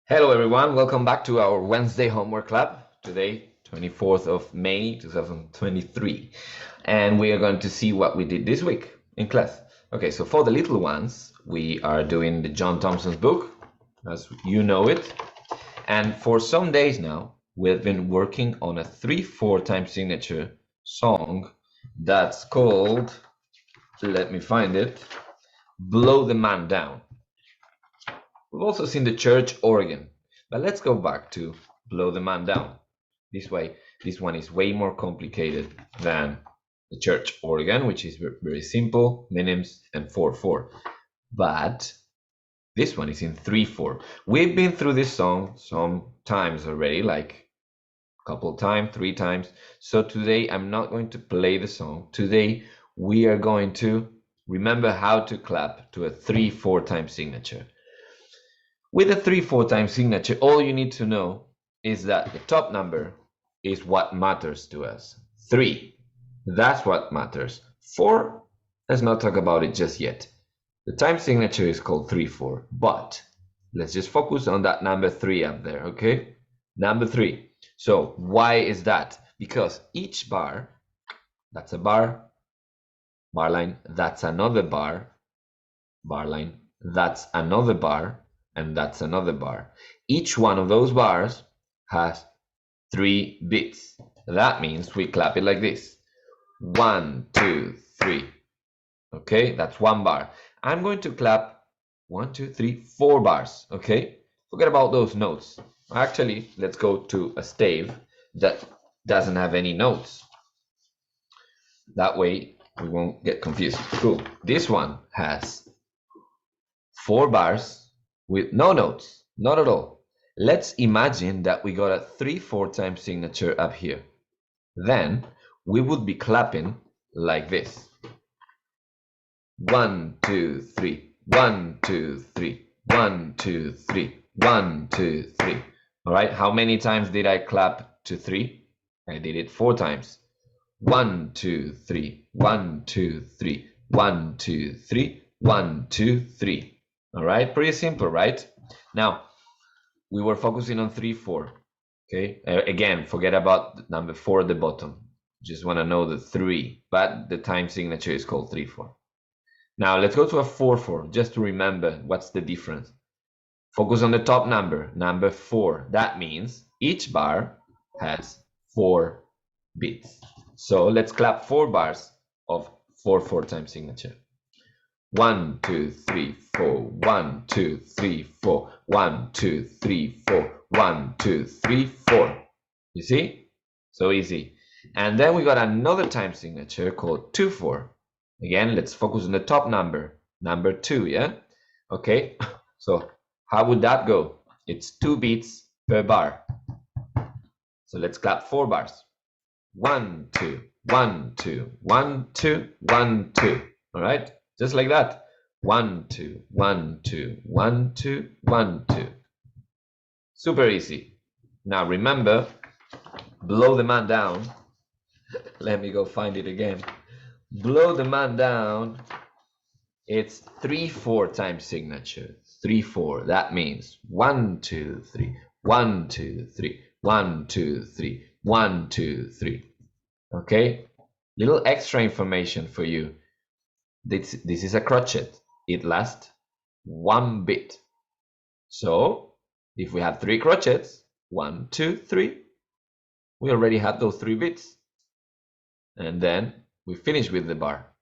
Hello everyone, welcome back to our Wednesday homework club. Today, 24th of May 2023. And we are going to see what we did this week in class. Okay, so for the little ones, we are doing the John Thompson's book, as you know it. And for some days now, we've been working on a 3/4 time signature song that's called, let me find it, Blow the Man Down. We've also seen the church organ, but let's go back to Blow the Man Down. This one is way more complicated than the church organ, which is very simple, minims and 4/4. But this one is in 3/4. We've been through this song some times already, like a couple times, 3 times. So today I'm not going to play the song. Today we are going to remember how to clap to a 3/4 time signature. With a 3/4 time signature, all you need to know is that the top number is what matters to us. 3, that's what matters. 4, let's not talk about it just yet. The time signature is called 3/4, but let's just focus on that number 3 up there, okay? Number 3. So why is that? Because each bar, that's a bar, bar line, that's another bar, bar line, that's another bar, and that's another bar. Each one of those bars has 3 beats. That means we clap it like this. 1, 2, 3. Okay, that's 1 bar. I'm going to clap 1, 2, 3, 4 bars. Okay, forget about those notes. Actually, let's go to a stave that doesn't have any notes. That way we won't get confused. Cool. This one has 4 bars with no notes, not at all. Let's imagine that we got a 3/4 time signature up here. Then we would be clapping like this. 1, 2, 3, 1, 2, 3, 1, 2, 3, 1, 2, 3. All right, how many times did I clap to 3? I did it 4 times. 1, 2, 3, 1, 2, 3, 1, 2, 3, 1, 2, 3. All right, pretty simple, right? Now, we were focusing on 3/4. Okay, again, forget about number 4 at the bottom. Just want to know the 3, but the time signature is called 3/4. Now, let's go to a 4/4, just to remember what's the difference. Focus on the top number, number 4. That means each bar has 4 beats. So let's clap 4 bars of 4/4 time signature. 1, 2, 3, 4, 1, 2, 3, 4, 1, 2, 3, 4, 1, 2, 3, 4. You see? So easy. And then we got another time signature called 2/4. Again, let's focus on the top number, number 2, yeah? Okay, so how would that go? It's 2 beats per bar. So let's clap 4 bars. 1, 2, 1, 2, 1, 2, 1, 2. All right? Just like that. 1, 2, 1, 2, 1, 2, 1, 2. Super easy. Now remember, blow the man down. Let me go find it again. Blow the man down. It's 3/4 time signature. 3/4. That means 1, 2, 3, 1, 2, 3, 1, 2, 3, 1, 2, 3. Okay? Little extra information for you. This is a crotchet. It lasts 1 beat. So if we have 3 crotchets, 1, 2, 3, we already have those 3 beats. And then we finish with the bar.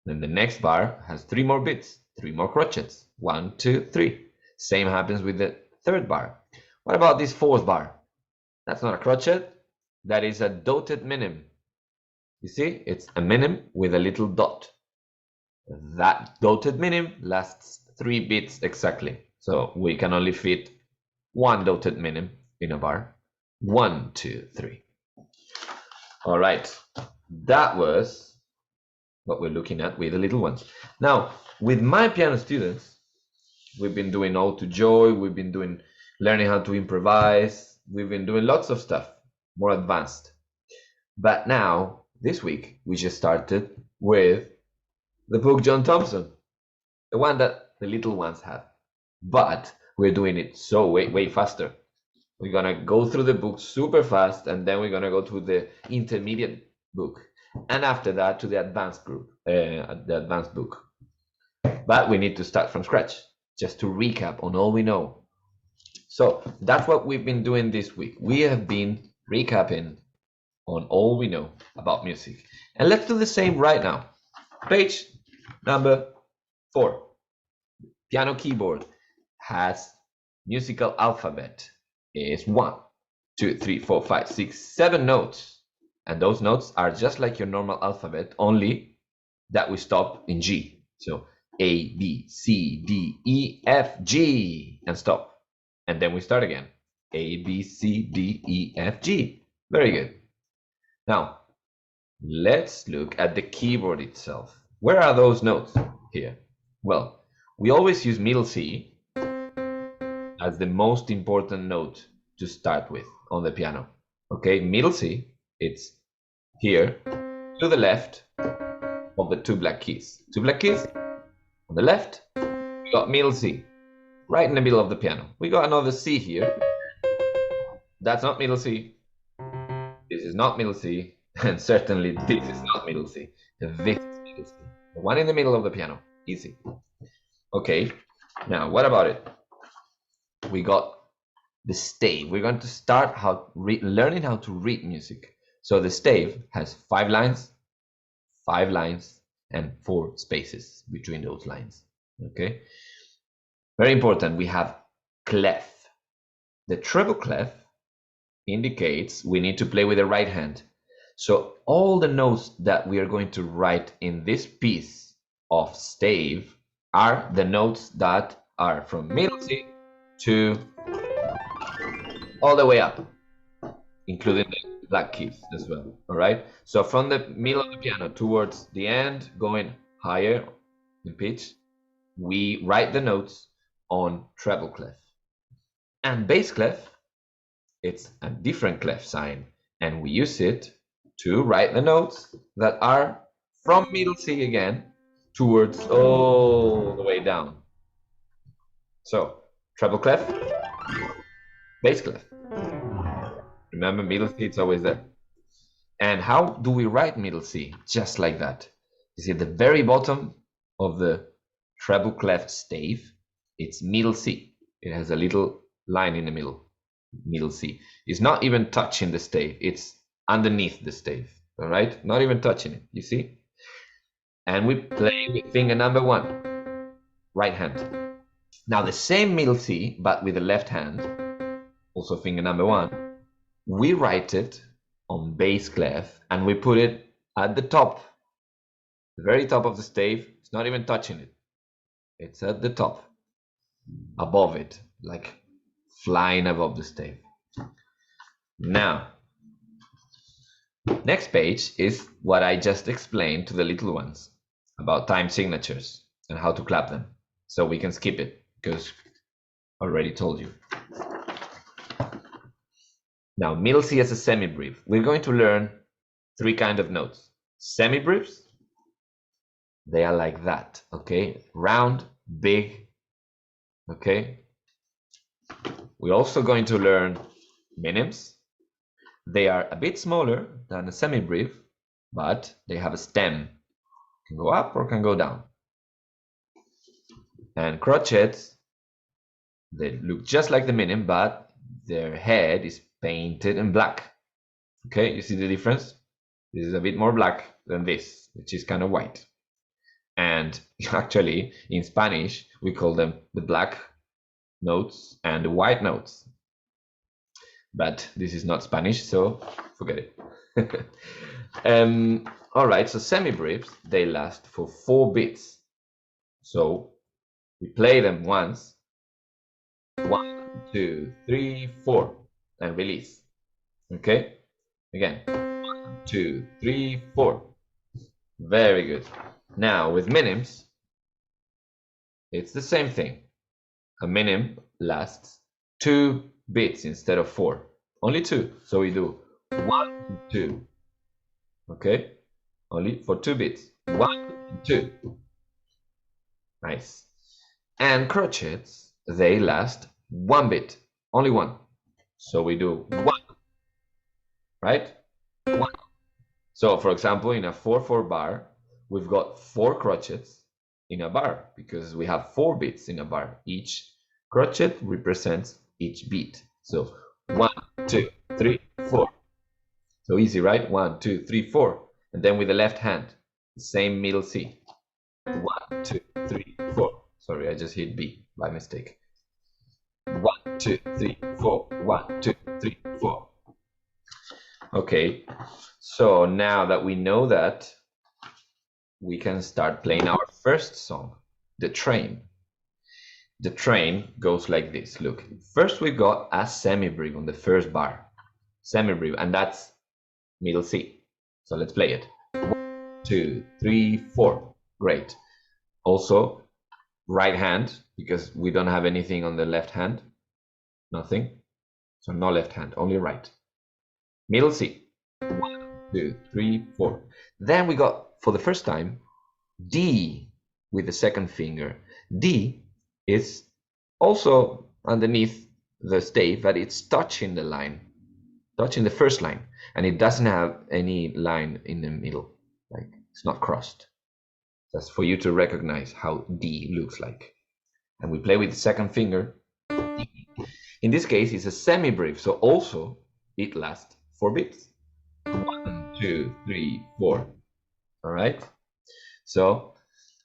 Then the next bar has 3 more beats, 3 more crotchets. 1, 2, 3. Same happens with the third bar. What about this 4th bar? That's not a crotchet. That is a dotted minim. You see, it's a minim with a little dot. That dotted minim lasts 3 beats exactly. So we can only fit 1 dotted minim in a bar. 1, 2, 3. All right, that was what we're looking at with the little ones. Now, with my piano students, we've been doing Ode to Joy, we've been doing learning how to improvise, we've been doing lots of stuff, more advanced. But now, this week, we just started with the book John Thompson, the one that the little ones have. But we're doing it so way faster. We're gonna go through the book super fast, and then we're gonna go to the intermediate book, and after that to the advanced group, the advanced book. But we need to start from scratch, just to recap on all we know. So that's what we've been doing this week. We have been recapping on all we know about music. And let's do the same right now. Page number 4. Piano keyboard has musical alphabet. Is 1, 2, 3, 4, 5, 6, 7 notes. And those notes are just like your normal alphabet, only that we stop in G. So A, B, C, D, E, F, G, and stop. And then we start again. A, B, C, D, E, F, G. Very good. Now, let's look at the keyboard itself. Where are those notes here? Well, we always use middle C as the most important note to start with on the piano. Okay, middle C, it's here to the left of the 2 black keys. 2 black keys on the left, we got middle C, right in the middle of the piano. We got another C here. That's not middle C. This is not middle C. And certainly this is not middle C. This is middle C. The one in the middle of the piano. Easy. Okay, now what about it? We got the stave. We're going to start learning how to read music. So the stave has 5 lines, and 4 spaces between those lines. Okay, very important. We have clef. The treble clef indicates we need to play with the right hand. So all the notes that we are going to write in this piece of stave are the notes that are from middle C to all the way up, including the black keys as well. All right, so from the middle of the piano towards the end, going higher in pitch, we write the notes on treble clef. And bass clef, it's a different clef sign, and we use it to write the notes that are from middle C again towards all the way down. So treble clef, bass clef. Remember, middle C, it's always there. And how do we write middle C? Just like that. You see at the very bottom of the treble clef stave, it's middle C. It has a little line in the middle C. It's not even touching the stave. It's underneath the stave, all right? Not even touching it, you see? And we play with finger number 1, right hand. Now the same middle C, but with the left hand, also finger number 1, we write it on bass clef, and we put it at the top, the very top of the stave. It's not even touching it. It's at the top, above it, like flying above the stave. Now, next page is what I just explained to the little ones about time signatures and how to clap them. So we can skip it because I already told you. Now, middle C as a semibrief. We're going to learn 3 kinds of notes. Semibriefs, they are like that, okay? Round, big, okay? We're also going to learn minims. They are a bit smaller than a semibrief, but they have a stem. Can go up or can go down. And crotchets, they look just like the minim, but their head is painted in black. Okay, you see the difference? This is a bit more black than this, which is kind of white. And actually, in Spanish, we call them the black notes and the white notes. But this is not Spanish, so forget it. All right, so semibriefs, they last for 4 beats. So we play them once, 1, 2, 3, 4, and release. Okay, again, 1, 2, 3, 4. Very good. Now with minims, it's the same thing. A minim lasts 2 beats instead of 4. Only 2. So we do 1, 2. Okay, only for 2 beats. 1, 2. Nice. And crotchets, they last one beat, only one. So we do one, right? One. So for example, in a 4/4 bar, we've got 4 crochets in a bar because we have 4 beats in a bar. Each crochet represents each beat. So 1, 2, 3, 4. So easy, right? 1, 2, 3, 4. And then with the left hand, the same middle C. 1, 2, 3, 4. Sorry, I just hit B by mistake. 1, 2, 3, 4. 1, 2, 3, 4. Okay, so now that we know that, we can start playing our first song, The Train. The train goes like this. Look, first we got a semibrieve on the first bar. Semibrieve, and that's middle C. So let's play it. 1, 2, 3, 4. Great. Also, right hand, because we don't have anything on the left hand. Nothing. So no left hand, only right. Middle C. 1, 2, 3, 4. Then we got, for the first time, D with the second finger. D is also underneath the stave, but it's touching the line, touching the first line, and it doesn't have any line in the middle, like it's not crossed. That's for you to recognize how D looks like. And we play with the second finger. D. In this case, it's a semibrieve, so also it lasts 4 beats. 1, 2, 3, 4. All right. So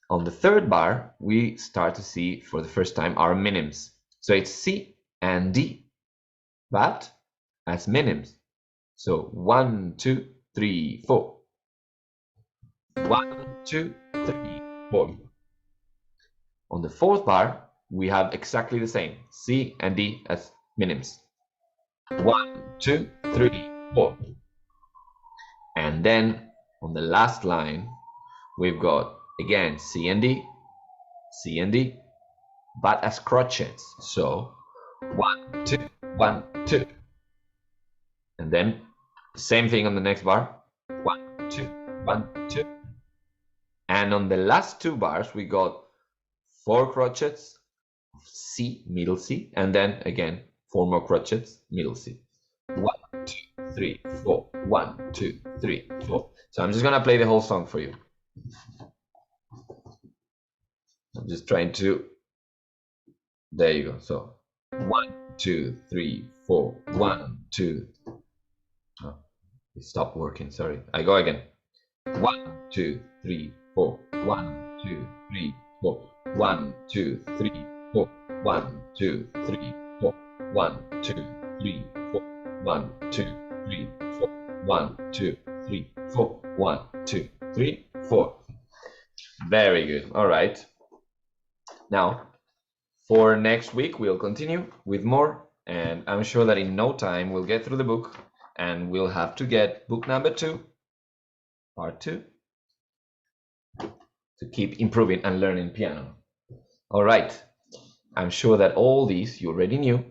on the third bar, we start to see for the first time our minims. So it's C and D, but as minims. So 1, 2, 3, 4. 1, 2, 3, 4. On the fourth bar, we have exactly the same, C and D as minims. 1, 2, 3, 4. And then on the last line, we've got again C and D, C and D, but as crochets. So 1, 2, 1, 2. And then same thing on the next bar. 1, 2, 1, 2. And on the last 2 bars, we got 4 crochets, C, middle C, and then again 4 more crochets, middle C. 1, 2, 3, 4. 1, 2, 3, 4. So I'm just gonna play the whole song for you. I'm just trying to. There you go. So 1, 2, 3, 4. 1, 2. Oh, it stopped working. Sorry. I go again. 1, 2, 3, 4. 1, 2, 3, 4. 1, 2, 3, 4. 1, 2, 3, 4. 1, 2, 3, 4. 1, 2, 3, 4. 1, 2, 3, 4. 1, 2, 3, 4. Very good. All right. Now, for next week, we'll continue with more, and I'm sure that in no time we'll get through the book, and we'll have to get book number 2, part 2, to keep improving and learning piano. All right. I'm sure that all these you already knew,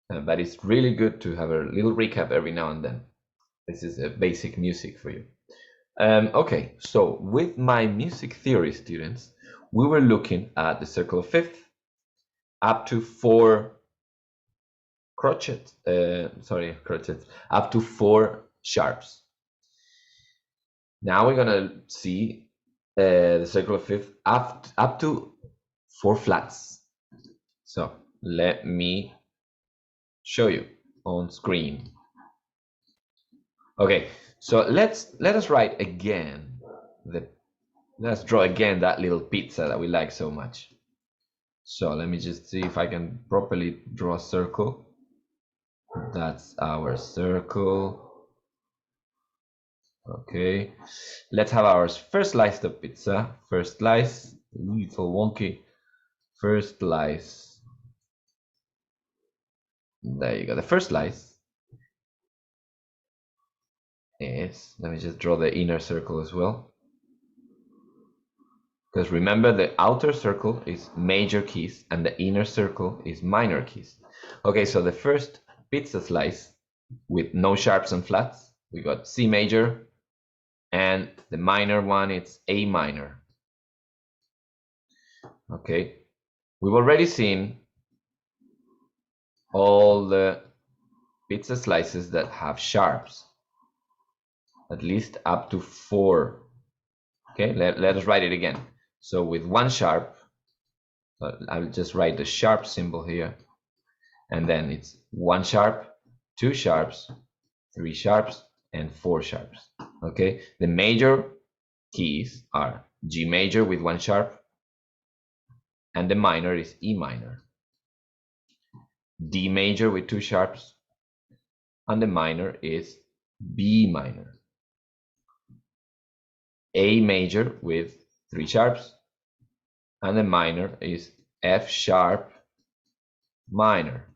but it's really good to have a little recap every now and then. This is a basic music for you. Okay, so with my music theory students, we were looking at the circle of fifth up to 4 crochets, up to 4 sharps. Now we're gonna see the circle of fifth up to 4 flats. So let me show you on screen. Okay, so let us write again let's draw again that little pizza that we like so much. So let me just see if I can properly draw a circle. That's our circle. Okay, let's have our first slice of pizza. First slice. Ooh, it's all wonky. First slice. There you go. The first slice is, let me just draw the inner circle as well. Because remember, the outer circle is major keys and the inner circle is minor keys. Okay, so the first pizza slice with no sharps and flats, we got C major, and the minor one, it's A minor. Okay, we've already seen all the pizza slices that have sharps, at least up to 4. Okay, let us write it again. So with 1 sharp, I'll just write the sharp symbol here, and then it's 1 sharp, 2 sharps, 3 sharps, and 4 sharps. Okay, the major keys are G major with 1 sharp, and the minor is E minor. D major with 2 sharps, and the minor is B minor. A major with 3 sharps, and the minor is F sharp minor.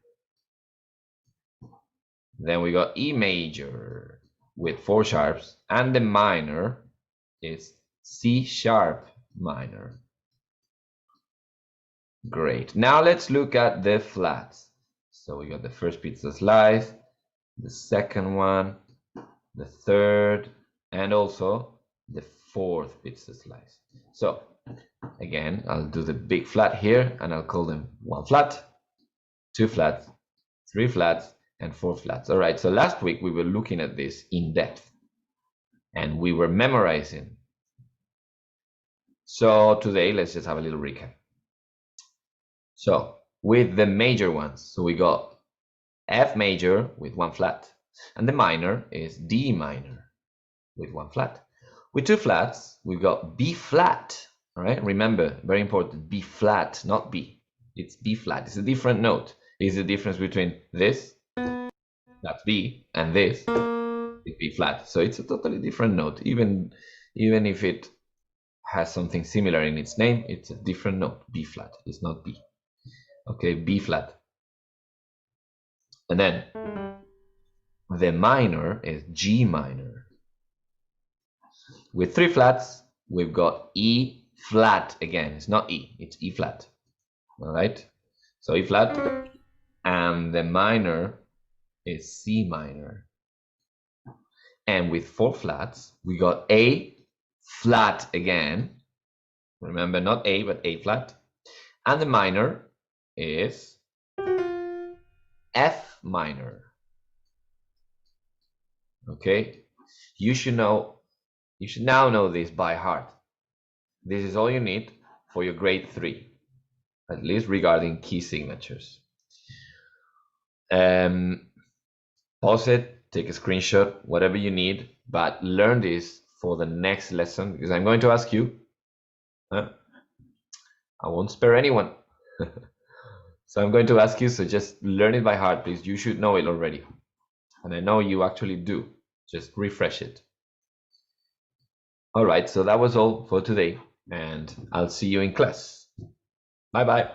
Then we got E major with 4 sharps, and the minor is C sharp minor. Great. Now let's look at the flats. So we got the first pizza slice, the second one, the third, and also the fourth pizza slice. So again, I'll do the big flat here, and I'll call them 1 flat, 2 flats, 3 flats, and 4 flats. All right, so last week we were looking at this in depth, and we were memorizing. So today, let's just have a little recap. So with the major ones, so we got F major with 1 flat, and the minor is D minor with 1 flat. With 2 flats, we've got B flat. All right, remember, very important, B flat, not B. It's B flat. It's a different note. It's the difference between this, that's B, and this is B flat. So it's a totally different note. Even if it has something similar in its name, it's a different note. B flat. It's not B. Okay, B flat. And then the minor is G minor. With 3 flats, we've got E flat again. It's not E, it's E flat. All right, so E flat, and the minor is C minor. And with 4 flats, we got A flat again. Remember, not A, but A flat. And the minor is F minor. Okay, you should now know this by heart. This is all you need for your grade 3, at least regarding key signatures. Pause it, take a screenshot, whatever you need, but learn this for the next lesson, because I'm going to ask you. I won't spare anyone. So I'm going to ask you, so just learn it by heart, please. You should know it already. And I know you actually do. Just refresh it. All right, so that was all for today, and I'll see you in class. Bye-bye.